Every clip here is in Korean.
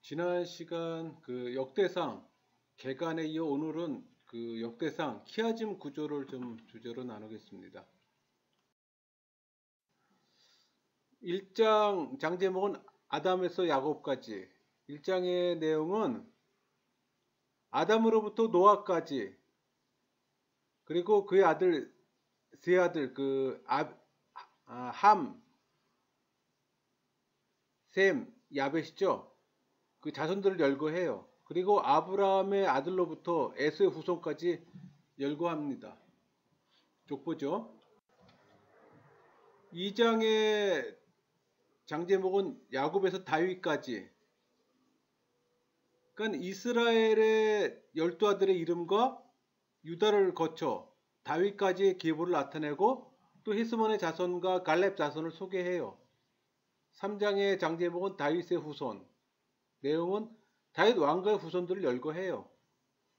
지난 시간 그 역대상 개간에 이어 오늘은 그 역대상 키아즘 구조를 좀 주제로 나누겠습니다. 1장 장 제목은 아담에서 야곱까지. 1장의 내용은 아담으로부터 노아까지, 그리고 그의 아들 세 아들 함, 셈, 야벳이죠. 그 자손들을 열거해요. 그리고 아브라함의 아들로부터 에서의 후손까지 열거합니다. 족보죠. 2장의 장 제목은 야곱에서 다윗까지. 그러니까 이스라엘의 12아들의 이름과 유다를 거쳐 다윗까지의 계보를 나타내고 또 헤스몬의 자손과 갈렙 자손을 소개해요. 3장의 장 제목은 다윗의 후손. 내용은 다윗 왕가의 후손들을 열거해요.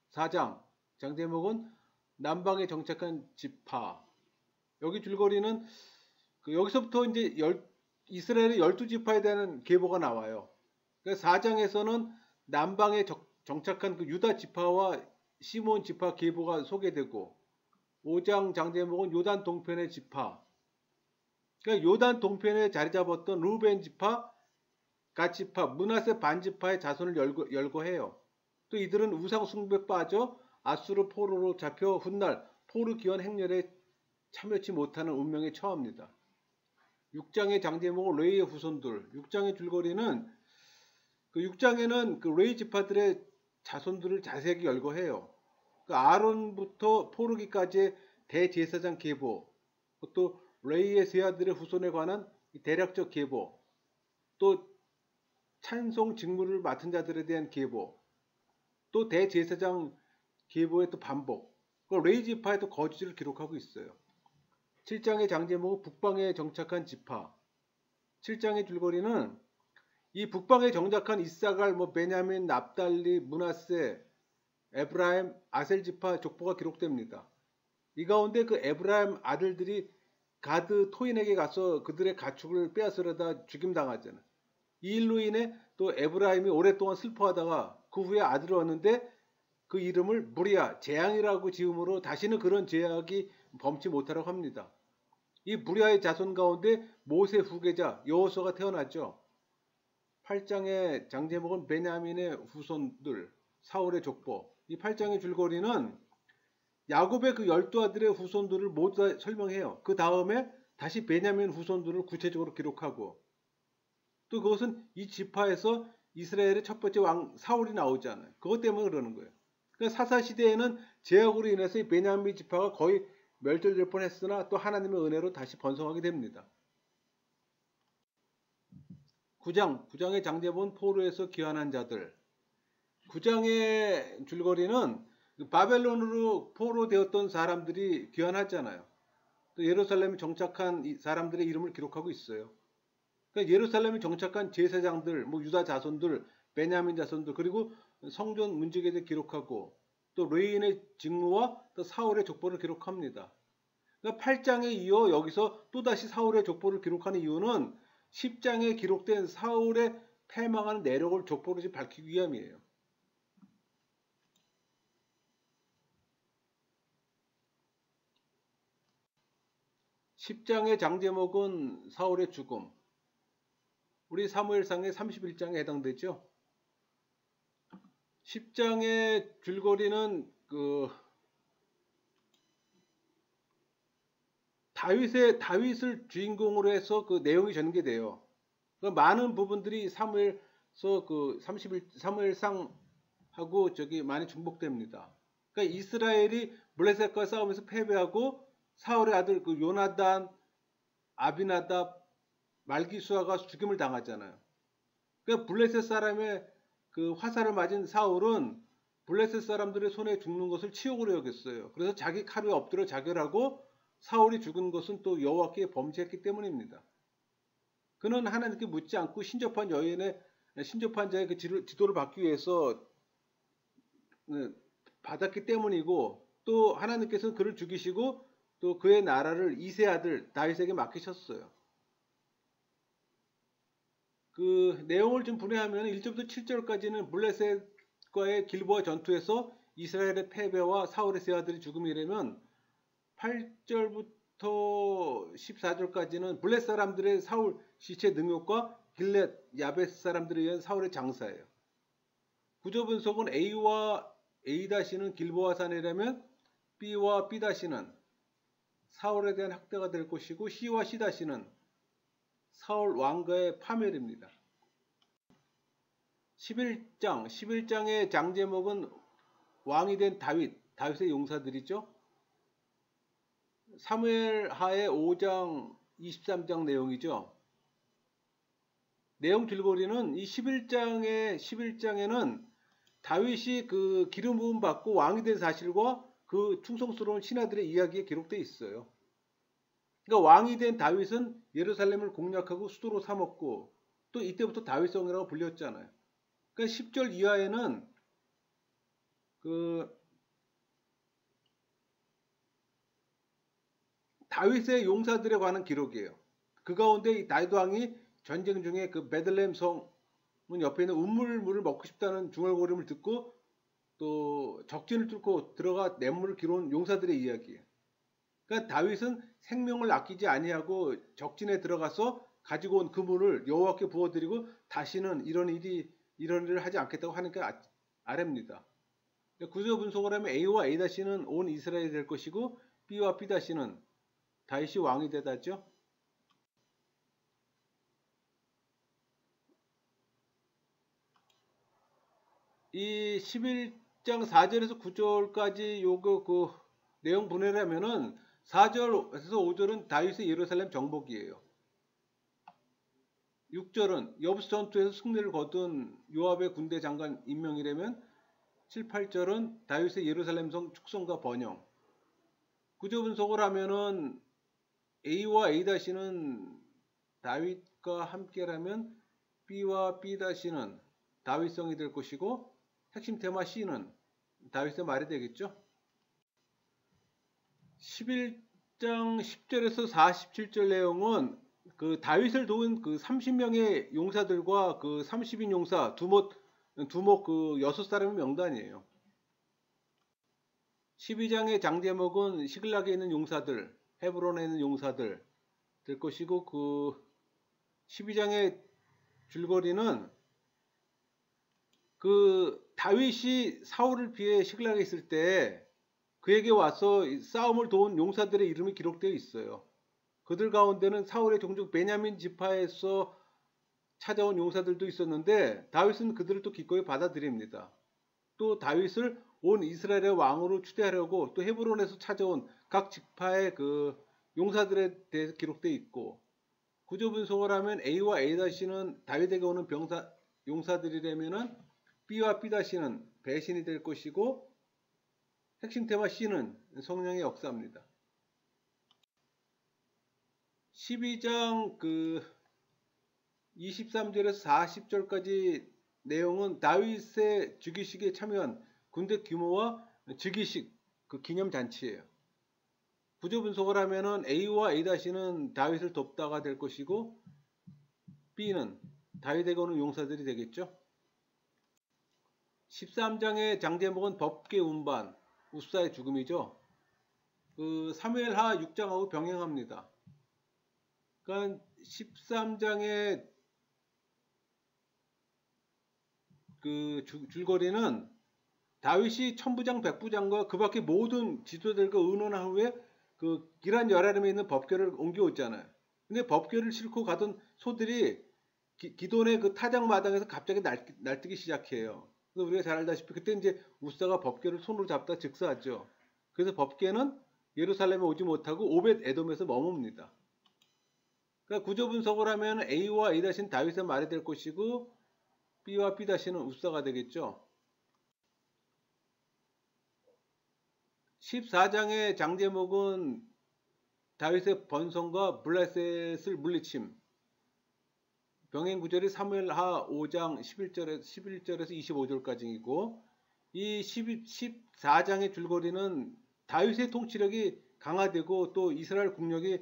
4장 장 제목은 남방에 정착한 지파. 여기 줄거리는 여기서부터 이제 이스라엘의 12지파에 대한 계보가 나와요. 그러니까 4장에서는 남방에 정착한 그 유다 지파와 시몬 지파 계보가 소개되고, 5장 장 제목은 요단 동편의 지파. 그러니까 요단 동편에 자리 잡았던 루벤 지파, 갓 지파, 므낫세 반 지파의 자손을 열거해요. 또 이들은 우상 숭배에 빠져 아수르 포로로 잡혀 훗날 포로 기원 행렬에 참여치 못하는 운명에 처합니다. 6장의 장 제목은 레이의 후손들. 6장의 줄거리는 그 6장에는 그 레이 지파들의 자손들을 자세하게 열거해요. 그 아론부터 포르기까지의 대제사장 계보, 또 레이의 세 아들의 후손에 관한 대략적 계보, 또 찬송 직무를 맡은 자들에 대한 계보, 또 대제사장 계보의 또 반복, 그 레이 지파의 또 거주지를 기록하고 있어요. 7장의 장 제목은 북방에 정착한 지파. 7장의 줄거리는 이 북방에 정착한 이사갈, 베냐민, 납달리, 므낫세, 에브라임, 아셀 지파 족보가 기록됩니다. 이 가운데 그 에브라임 아들들이 가드 토인에게 가서 그들의 가축을 빼앗으려다 죽임당하잖아요. 이 일로 인해 또 에브라임이 오랫동안 슬퍼하다가 그 후에 아들을 얻는데 그 이름을 무리아, 재앙이라고 지음으로 다시는 그런 죄악이 범치 못하라고 합니다. 이 무리아의 자손 가운데 모세 후계자 여호수아가 태어났죠. 8장의 장 제목은 베냐민의 후손들, 사울의 족보. 이 8장의 줄거리는 야곱의 그 12아들의 후손들을 모두 다 설명해요. 그 다음에 다시 베냐민 후손들을 구체적으로 기록하고, 또 그것은 이 지파에서 이스라엘의 첫 번째 왕 사울이 나오잖아요. 그것 때문에 그러는 거예요. 그러니까 사사시대에는 제약으로 인해서 이 베냐민 지파가 거의 멸절될 뻔했으나 또 하나님의 은혜로 다시 번성하게 됩니다. 9장의 장 제목은 포로에서 귀환한 자들. 9장의 줄거리는 바벨론으로 포로 되었던 사람들이 귀환하잖아요. 또 예루살렘에 정착한 사람들의 이름을 기록하고 있어요. 그러니까 예루살렘에 정착한 제사장들, 유다 자손들, 베냐민 자손들, 그리고 성전 문지기에 기록하고, 또 레인의 직무와 또 사울의 족보를 기록합니다. 그러니까 8장에 이어 여기서 또다시 사울의 족보를 기록하는 이유는 10장에 기록된 사울의 패망하는 내력을 족보로 밝히기 위함이에요. 10장의 장 제목은 사울의 죽음. 우리 사무엘상의 31장에 해당되죠. 10장의 줄거리는 다윗을 주인공으로 해서 그 내용이 전개돼요. 그 많은 부분들이 사무엘서 사무엘상하고 많이 중복됩니다. 그러니까 이스라엘이 블레셋과 싸우면서 패배하고 사울의 아들 요나단, 아비나답, 말기수아가 죽임을 당하잖아요. 그러니까 블레셋 사람의 그 화살을 맞은 사울은 블레셋 사람들의 손에 죽는 것을 치욕으로 여겼어요. 그래서 자기 칼 위에 엎드려 자결하고 사울이 죽은 것은 또 여호와께 범죄했기 때문입니다. 그는 하나님께 묻지 않고 신접한 자의 그 지도를 받기 위해서 받았기 때문이고, 또 하나님께서는 그를 죽이시고 또 그의 나라를 이세 아들 다윗에게 맡기셨어요. 그 내용을 좀 분해하면 1절부터 7절까지는 블레셋과의 길보아 전투에서 이스라엘의 패배와 사울의 세 아들이 죽음이라면 8절부터 14절까지는 블레셋 사람들의 사울 시체 능욕과 길렛 야베스 사람들에 의한 사울의 장사예요. 구조 분석은 A와 A-는 길보아 산이라면 B와 B-는 사울에 대한 학대가 될 것이고 C와 C-는 사울 왕가의 파멸입니다. 11장의 장 제목은 왕이 된 다윗의 용사들이죠. 사무엘하의 5장 23장 내용이죠. 내용 줄거리는 이 11장에는 다윗이 그 기름 부음 받고 왕이 된 사실과 그 충성스러운 신하들의 이야기에 기록되어 있어요. 그러니까 왕이 된 다윗은 예루살렘을 공략하고 수도로 삼았고 또 이때부터 다윗성이라고 불렸잖아요. 그러니까 10절 이하에는 그 다윗의 용사들에 관한 기록이에요. 그 가운데 이 다윗 왕이 전쟁 중에 그 베들레헴 성문 옆에 있는 우물물을 먹고 싶다는 중얼거림을 듣고 또 적진을 뚫고 들어가 냇물을 기러온 용사들의 이야기예요. 그러니까 다윗은 생명을 아끼지 아니하고 적진에 들어가서 가지고 온 그 물을 여호와께 부어드리고 다시는 이런 일을 하지 않겠다고 하는 게 아래입니다. 구조 분석을 하면 A와 A-는 온 이스라엘이 될 것이고 B와 B-는 다윗이 왕이 되다죠. 이 11장 4절에서 9절까지 그 내용 분해를 하면은 4절에서 5절은 다윗의 예루살렘 정복이에요. 6절은 여부스 전투에서 승리를 거둔 요압의 군대 장관 임명이라면 7, 8절은 다윗의 예루살렘 성 축성과 번영. 구조 분석을 하면은 A와 A-는 다윗과 함께라면 B와 B-는 다윗성이 될 것이고 핵심 테마 C는 다윗의 말이 되겠죠. 11장 10절에서 47절 내용은 그 다윗을 도운 그 30명의 용사들과 그 30인 용사 두목 그 6사람의 명단이에요. 12장의 장 제목은 시글락에 있는 용사들, 헤브론에 있는 용사들 될 것이고 그 12장의 줄거리는 그 다윗이 사울을 피해 시글락에 있을 때 그에게 와서 싸움을 도운 용사들의 이름이 기록되어 있어요. 그들 가운데는 사울의 종족 베냐민 지파에서 찾아온 용사들도 있었는데 다윗은 그들을 또 기꺼이 받아들입니다. 또 다윗을 온 이스라엘의 왕으로 추대하려고 또 헤브론에서 찾아온 각 지파의 그 용사들에 대해서 기록되어 있고 구조 분석을 하면 A와 A-는 다윗에게 오는 용사들이라면은 B와 B-는 배신이 될 것이고 핵심 테마 C는 성령의 역사입니다. 12장 그 23절에서 40절까지 내용은 다윗의 즉위식에 참여한 군대 규모와 즉위식 그 기념잔치예요. 구조 분석을 하면은 A와 A-는 다윗을 돕다가 될 것이고 B는 다윗에게 오는 용사들이 되겠죠. 13장의 장 제목은 법궤 운반, 우사의 죽음이죠. 그 사무엘하 6장하고 병행합니다. 그러니까 13장의 그 줄거리는 다윗이 천부장, 백부장과 그 밖에 모든 지도들과 의논한 후에 그 기란 여라림에 있는 법궤를 옮겨왔잖아요. 근데 법궤를 싣고 가던 소들이 기돈의 그 타작 마당에서 갑자기 날뛰기 시작해요. 그래서 우리가 잘 알다시피 그때 이제 우사가 법궤를 손으로 잡다 즉사하죠. 그래서 법궤는 예루살렘에 오지 못하고 오벳 에돔에서 머뭅니다. 그러니까 구조 분석을 하면 A와 A-는 다윗의 말이 될 것이고 B와 B-는 우사가 되겠죠. 14장의 장 제목은 다윗의 번성과 블레셋을 물리침. 병행 구절이 사무엘하 5장 11절에서 25절까지이고 이 14장의 줄거리는 다윗의 통치력이 강화되고 또 이스라엘 국력이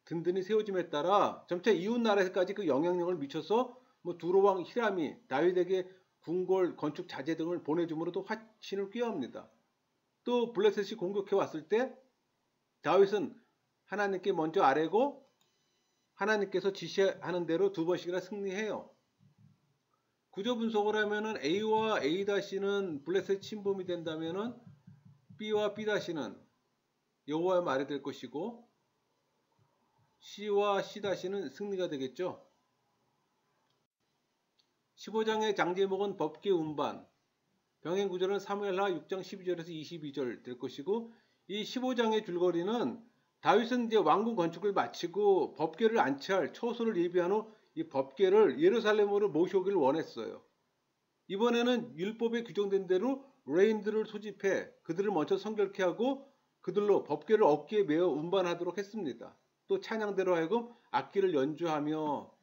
든든히 세워짐에 따라 점차 이웃 나라에까지 그 영향력을 미쳐서 뭐 두로왕 히람이 다윗에게 궁궐 건축 자재 등을 보내줌으로도 화신을 꾀합니다. 또 블레셋이 공격해 왔을 때 다윗은 하나님께 먼저 아뢰고 하나님께서 지시하는 대로 두 번씩이나 승리해요. 구조 분석을 하면은 A와 A-는 블레셋 침범이 된다면은 B와 B-는 여호와의 말이 될 것이고 C와 C-는 승리가 되겠죠. 15장의 장제목은 법계 운반, 병행 구절은 사무엘하 6장 12절에서 22절 될 것이고 이 15장의 줄거리는 다윗은 이제 왕궁 건축을 마치고 법궤를 안치할 처소를 예비한 후 이 법궤를 예루살렘으로 모셔오기를 원했어요. 이번에는 율법에 규정된 대로 레인들을 소집해 그들을 먼저 성결케 하고 그들로 법궤를 어깨에 메어 운반하도록 했습니다. 또 찬양대로 하여금 악기를 연주하며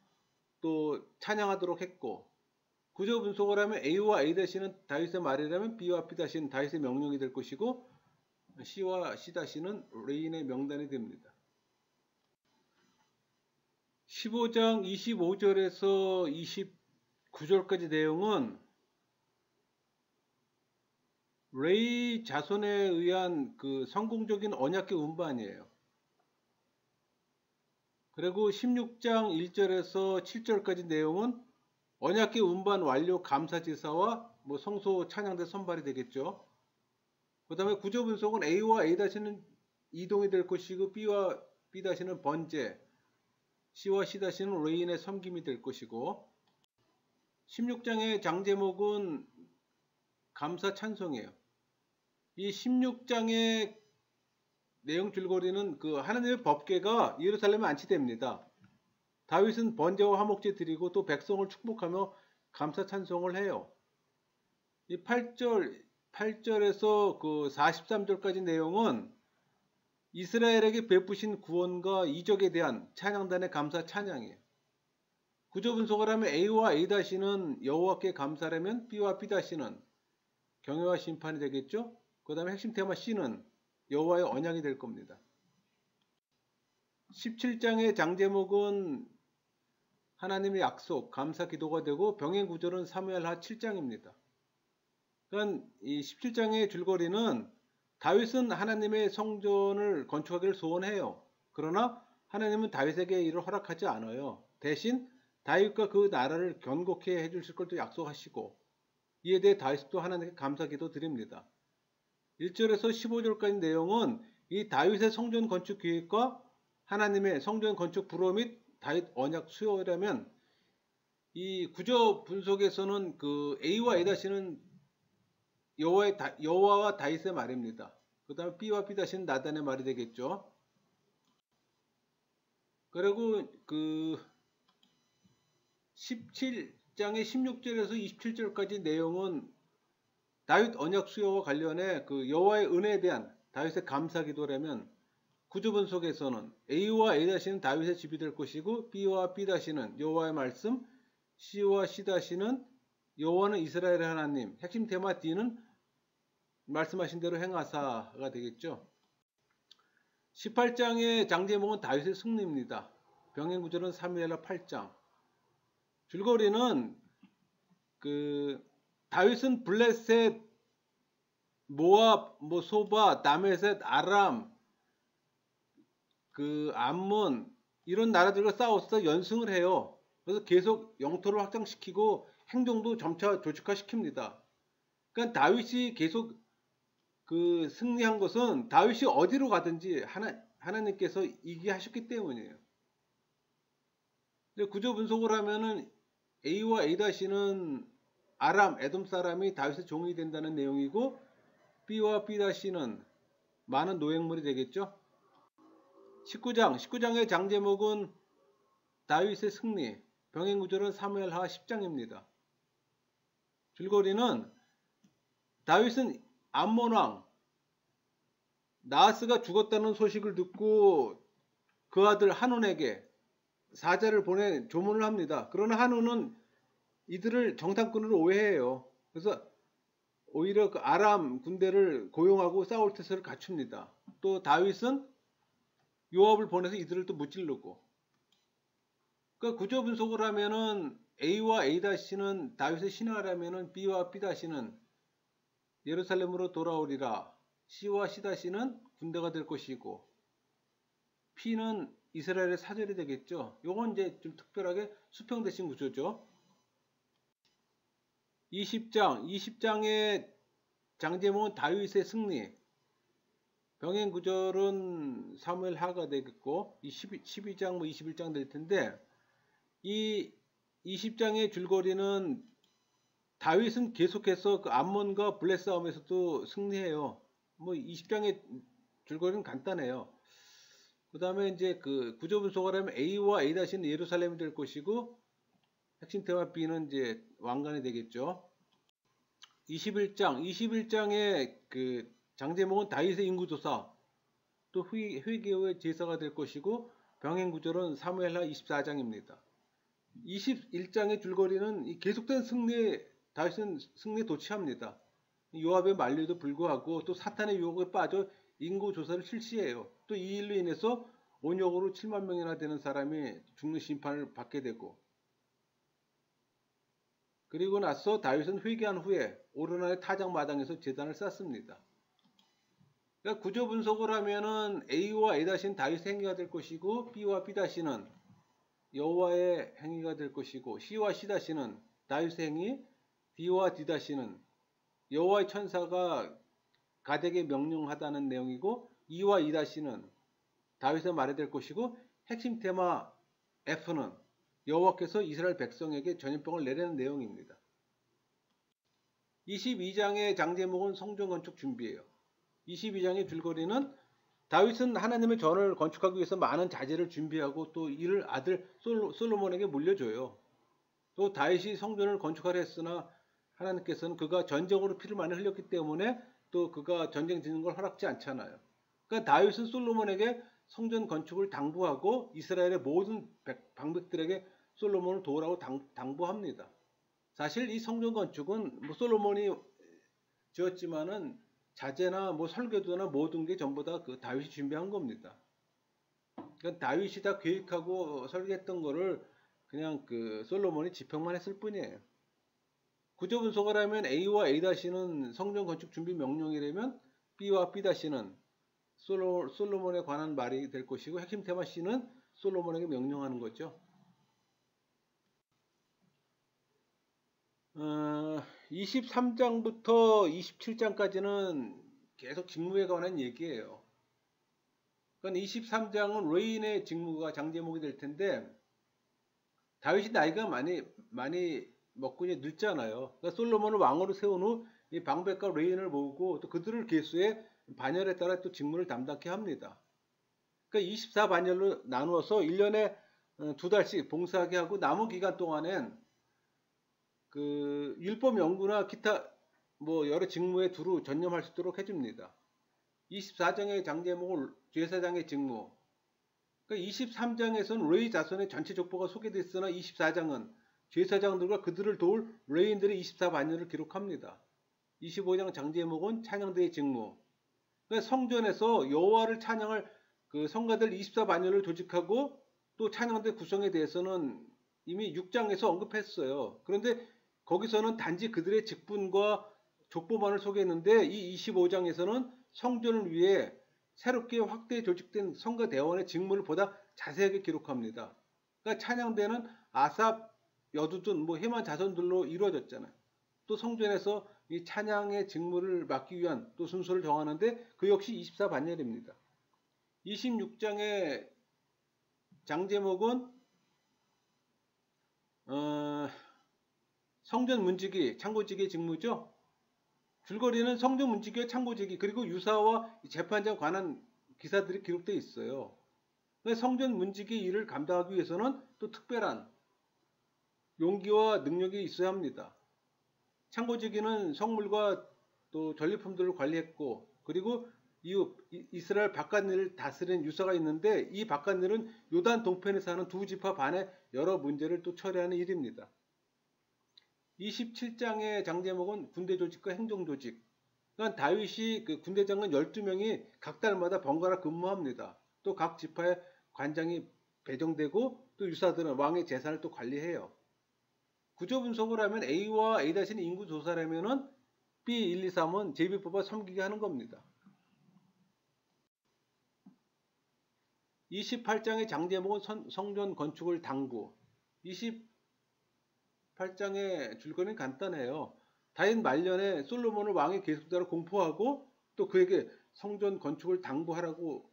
또 찬양하도록 했고 구조 분석을 하면 A와 A-는 다윗의 말이라면 B와 B-는 다윗의 명령이 될 것이고 C와 C-는 레인의 명단이 됩니다. 15장 25절에서 29절까지 내용은 레이 자손에 의한 그 성공적인 언약궤 운반이에요. 그리고 16장 1절에서 7절까지 내용은 언약궤 운반 완료 감사지사와 뭐 성소 찬양대 선발이 되겠죠. 그 다음에 구조 분석은 A와 A-는 이동이 될 것이고 B와 B-는 번제, C와 C-는 레인의 섬김이 될 것이고 16장의 장제목은 감사 찬송이에요. 이 16장의 내용 줄거리는 그 하나님의 법궤가 예루살렘에 안치됩니다. 다윗은 번제와 화목제 드리고 또 백성을 축복하며 감사 찬송을 해요. 이 8절에서 그 43절까지 내용은 이스라엘에게 베푸신 구원과 이적에 대한 찬양단의 감사 찬양이에요. 구조 분석을 하면 A와 A-는 여호와께 감사라면 B와 B-는 경외와 심판이 되겠죠. 그 다음에 핵심 테마 C는 여호와의 언약이 될 겁니다. 17장의 장제목은 하나님의 약속, 감사 기도가 되고 병행 구절은 사무엘하 7장입니다. 그러니까 이 17장의 줄거리는 다윗은 하나님의 성전을 건축하기를 소원해요. 그러나 하나님은 다윗에게 이를 허락하지 않아요. 대신 다윗과 그 나라를 견고케 해주실 걸 또 약속하시고 이에 대해 다윗도 하나님께 감사기도 드립니다. 1절에서 15절까지 내용은 이 다윗의 성전 건축 계획과 하나님의 성전 건축 불허 및 다윗 언약 수요라면 이 구조 분석에서는 그 A와 A-는 여호와와 다윗의 말입니다. 그 다음에 B와 B-는 나단의 말이 되겠죠. 그리고 그 17장의 16절에서 27절까지 내용은 다윗 언약 수요와 관련해 그 여호와의 은혜에 대한 다윗의 감사 기도라면 구조 분석에서는 A와 A-는 다윗의 집이 될 것이고 B와 B-는 여호와의 말씀, C와 C-는 여호와는 이스라엘의 하나님, 핵심 테마 D는 말씀하신 대로 행하사가 되겠죠. 18장의 장제목은 다윗의 승리입니다. 병행 구절은 사무엘하 8장. 줄거리는 그 다윗은 블레셋, 모압, 소바, 다메셋, 아람, 그 암몬 이런 나라들과 싸워서 연승을 해요. 그래서 계속 영토를 확장시키고 행정도 점차 조직화시킵니다. 그러니까 다윗이 계속 그 승리한 것은 다윗이 어디로 가든지 하나님께서 이기게 하셨기 때문이에요. 구조 분석을 하면은 A와 A-는 아람, 에돔 사람이 다윗의 종이 된다는 내용이고 B와 B-는 많은 노획물이 되겠죠. 19장의 장제목은 다윗의 승리, 병행 구절은 사무엘하 10장입니다. 줄거리는 다윗은 암몬 왕 나하스가 죽었다는 소식을 듣고 그 아들 한운에게 사자를 보내 조문을 합니다. 그러나 한운은 이들을 정탐꾼으로 오해해요. 그래서 오히려 그 아람 군대를 고용하고 싸울 태세를 갖춥니다. 또 다윗은 요압을 보내서 이들을 또 무찌르고. 그러니까 구조 분석을 하면은 A와 A-는 다윗의 신하라면은 B와 B-는 예루살렘으로 돌아오리라. C와 C-는 군대가 될 것이고 P는 이스라엘의 사절이 되겠죠. 요건 이제 좀 특별하게 수평대칭 구조죠. 20장의 장제목은 다윗의 승리. 병행 구절은 사무엘 하가 되겠고, 12장, 21장 될 텐데, 이 20장의 줄거리는 다윗은 계속해서 그 암몬과 블레 싸움에서도 승리해요. 뭐 20장의 줄거리는 간단해요. 그 다음에 이제 그 구조 분석을 하면 A와 A-는 예루살렘이 될 것이고, 핵심 테마 B는 이제 왕관이 되겠죠. 21장의 그 장제목은 다윗의 인구조사, 또 회개의 제사가 될 것이고, 병행 구절은 사무엘하 24장입니다. 21장의 줄거리는 계속된 다윗은 승리에 도취합니다. 요압의 만류에도 불구하고 또 사탄의 유혹에 빠져 인구조사를 실시해요. 또 이 일로 인해서 온역으로 7만 명이나 되는 사람이 죽는 심판을 받게 되고, 그리고 나서 다윗은 회개한 후에 오르난의 타작마당에서 제단을 쌓습니다. 그러니까 구조 분석을 하면은 A와 A-는 다윗의 행위가 될 것이고, B와 B-는 여호와의 행위가 될 것이고, C와 C-는 다윗의 행위, D와 D-는 여호와의 천사가 가덱에 명령하다는 내용이고, E와 E-는 다윗의 말이 될 것이고, 핵심 테마 F는 여호와께서 이스라엘 백성에게 전염병을 내리는 내용입니다. 22장의 장제목은 성전 건축 준비예요. 22장의 줄거리는 다윗은 하나님의 전을 건축하기 위해서 많은 자재를 준비하고 또 이를 아들 솔로몬에게 물려줘요. 또 다윗이 성전을 건축하려 했으나 하나님께서는 그가 전적으로 피를 많이 흘렸기 때문에 또 그가 전쟁 짓는 걸 허락지 않잖아요. 그러니까 다윗은 솔로몬에게 성전 건축을 당부하고 이스라엘의 모든 방백들에게 솔로몬을 도우라고 당부합니다. 사실 이 성전 건축은 뭐 솔로몬이 지었지만은 자재나 뭐 설계도나 모든 게 전부 다 그 다윗이 준비한 겁니다. 그러니까 다윗이 다 계획하고 설계했던 거를 그냥 그 솔로몬이 집행만 했을 뿐이에요. 구조 분석을 하면 A와 A-는 성전 건축 준비 명령이라면 B와 B-는 솔로몬에 관한 말이 될 것이고, 핵심 테마 C는 솔로몬에게 명령하는 거죠. 23장부터 27장까지는 계속 직무에 관한 얘기예요. 그러니까 23장은 레인의 직무가 장제목이 될 텐데, 다윗이 나이가 많이 먹고 이제 늙잖아요. 그러니까 솔로몬을 왕으로 세운 후 이 방백과 레인을 모으고 또 그들을 계수해 반열에 따라 또 직무를 담당케 합니다. 그러니까 24반열로 나누어서 1년에 2달씩 봉사하게 하고 남은 기간 동안엔 그 율법 연구나 기타 뭐 여러 직무에 두루 전념할 수 있도록 해줍니다. 24장의 장제목은 제사장의 직무. 그러니까 23장에서는 레위 자손의 전체 족보가 소개됐으나 24장은 제사장들과 그들을 도울 레인들의 24반열을 기록합니다. 25장 장제목은 찬양대의 직무. 그러니까 성전에서 여호와를 찬양할 그 성가들 24반열을 조직하고 또 찬양대 구성에 대해서는 이미 6장에서 언급했어요. 그런데 거기서는 단지 그들의 직분과 족보만을 소개했는데 이 25장에서는 성전을 위해 새롭게 확대 조직된 성가대원의 직무를 보다 자세하게 기록합니다. 그러니까 찬양대는 아삽, 여두둔, 뭐 헤만 자손들로 이루어졌잖아요. 또 성전에서 이 찬양의 직무를 맡기 위한 또 순서를 정하는데 그 역시 24반열입니다. 26장의 장제목은 성전 문지기, 창고지기의 직무죠. 줄거리는 성전 문지기와 창고지기 그리고 유사와 재판장 관한 기사들이 기록되어 있어요. 성전 문지기 일을 감당하기 위해서는 또 특별한 용기와 능력이 있어야 합니다. 창고지기는 성물과 또 전리품들을 관리했고, 그리고 이후 이스라엘 바깥일을 다스린 유사가 있는데 이 바깥일은 요단 동편에 사는 두 지파 반의 여러 문제를 또 처리하는 일입니다. 27장의 장제목은 군대 조직과 행정 조직. 그러니까 다윗이 그 군대장관 12명이 각 달마다 번갈아 근무합니다. 또 각 지파의 관장이 배정되고 또 유사들은 왕의 재산을 또 관리해요. 구조 분석을 하면 A와 A-는 인구 조사라면은 B 1, 2, 3은 제비 뽑아 섬기게 하는 겁니다. 28장의 장제목은 성전 건축을 당부. 28장의 줄거리는 간단해요. 다윗 말년에 솔로몬을 왕의 계승자로 공포하고 또 그에게 성전 건축을 당부하고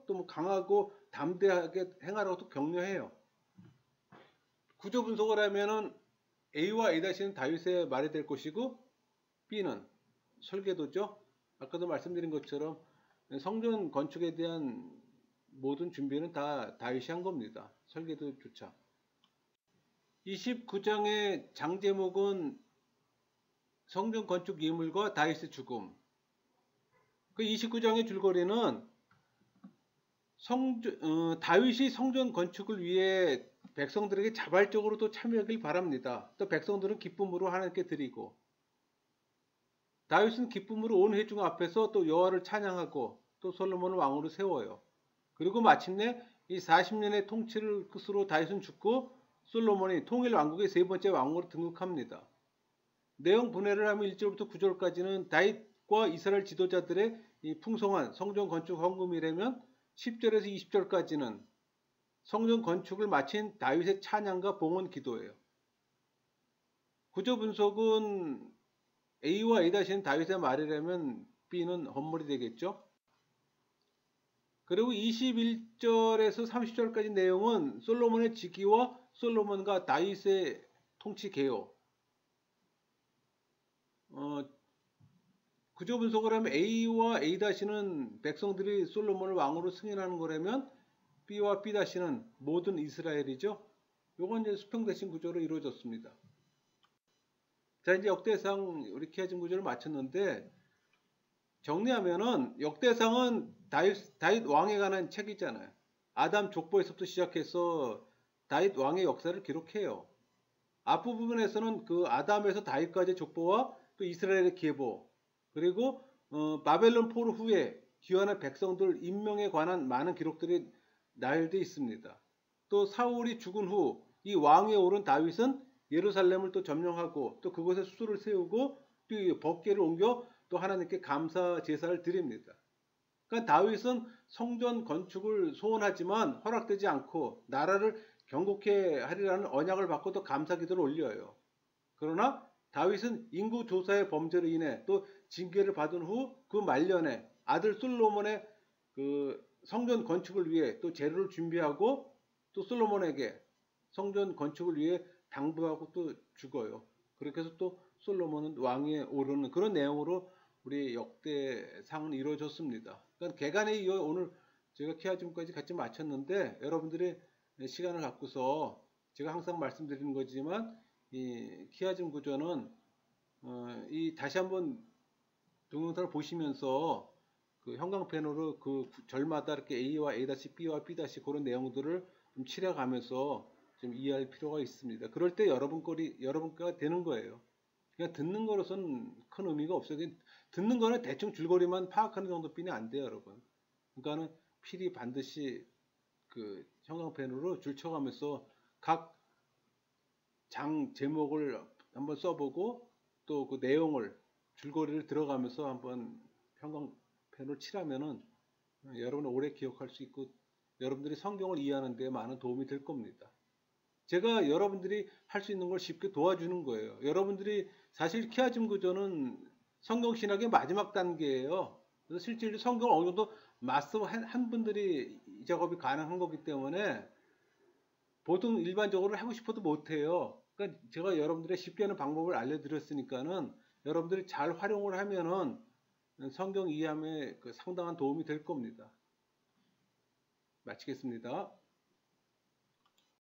또 뭐 강하고 담대하게 행하라고 또 격려해요. 구조 분석을 하면은 A와 A-는 다윗의 말이 될 것이고 B는 설계도죠. 아까도 말씀드린 것처럼 성전 건축에 대한 모든 준비는 다 다윗이 한 겁니다. 설계도조차. 29장의 장제목은 성전 건축 예물과 다윗의 죽음. 그 29장의 줄거리는 다윗이 성전 건축을 위해 백성들에게 자발적으로 또 참여하길 바랍니다. 또 백성들은 기쁨으로 하나님께 드리고 다윗은 기쁨으로 온 회중 앞에서 또 여호와를 찬양하고 또 솔로몬을 왕으로 세워요. 그리고 마침내 이 40년의 통치를 끝으로 다윗은 죽고 솔로몬이 통일 왕국의 세 번째 왕으로 등극합니다. 내용 분해를 하면 1절부터 9절까지는 다윗과 이스라엘 지도자들의 이 풍성한 성전 건축 헌금이라면 10절에서 20절까지는 성전 건축을 마친 다윗의 찬양과 봉헌 기도예요. 구조 분석은 A와 A-는 다윗의 말이라면 B는 헛물이 되겠죠. 그리고 21절에서 30절까지 내용은 솔로몬의 직위와 솔로몬과 다윗의 통치 개요. 구조 분석을 하면 A와 A-는 백성들이 솔로몬을 왕으로 승인하는 거라면 B와 B-는 모든 이스라엘이죠. 요건 이제 수평대칭 구조로 이루어졌습니다. 자, 이제 역대상 우리 키아즘 구조를 마쳤는데 정리하면은 역대상은 다윗 왕에 관한 책이잖아요. 아담 족보에서부터 시작해서 다윗 왕의 역사를 기록해요. 앞부분에서는 그 아담에서 다윗까지의 족보와 또 이스라엘의 계보 그리고 바벨론 포로 후에 귀환한 백성들 인명에 관한 많은 기록들이 나열되어 있습니다. 또 사울이 죽은 후 이 왕위에 오른 다윗은 예루살렘을 또 점령하고 또 그곳에 수를 세우고 또 법궤를 옮겨 또 하나님께 감사 제사를 드립니다. 그러니까 다윗은 성전 건축을 소원하지만 허락되지 않고 나라를 경고케 하리라는 언약을 받고 또 감사 기도를 올려요. 그러나 다윗은 인구 조사의 범죄로 인해 또 징계를 받은 후 그 말년에 아들 솔로몬의 그 성전 건축을 위해 또 재료를 준비하고 또 솔로몬에게 성전 건축을 위해 당부하고 또 죽어요. 그렇게 해서 또 솔로몬은 왕위에 오르는 그런 내용으로 우리 역대상은 이루어졌습니다. 그러니까 개간에 이어 오늘 제가 키아즘까지 같이 마쳤는데 여러분들이 시간을 갖고서 제가 항상 말씀드리는 거지만 이 키아즘 구조는 이 다시 한번 동영상을 보시면서 그 형광펜으로 그 절마다 이렇게 A와 A-, B와 B- 그런 내용들을 좀 칠해가면서 좀 이해할 필요가 있습니다. 그럴 때 여러분 거가 되는 거예요. 그냥 듣는 거로서는 큰 의미가 없어요. 듣는 거는 대충 줄거리만 파악하는 정도뿐이 안 돼요, 여러분. 그러니까는 필히 반드시 그 형광펜으로 줄 쳐가면서 각 장 제목을 한번 써보고 또 그 내용을 줄거리를 들어가면서 한번 형광펜으로 칠하면은 여러분은 오래 기억할 수 있고 여러분들이 성경을 이해하는 데 많은 도움이 될 겁니다. 제가 여러분들이 할 수 있는 걸 쉽게 도와주는 거예요. 여러분들이 사실 키아즘 구조는 성경신학의 마지막 단계예요. 그래서 실제로 성경을 어느 정도 마스터한 분들이 이 작업이 가능한 거기 때문에 보통 일반적으로 하고 싶어도 못해요. 그러니까 제가 여러분들의 쉽게 하는 방법을 알려드렸으니까는 여러분들이 잘 활용을 하면은 성경 이해함에 그 상당한 도움이 될 겁니다. 마치겠습니다.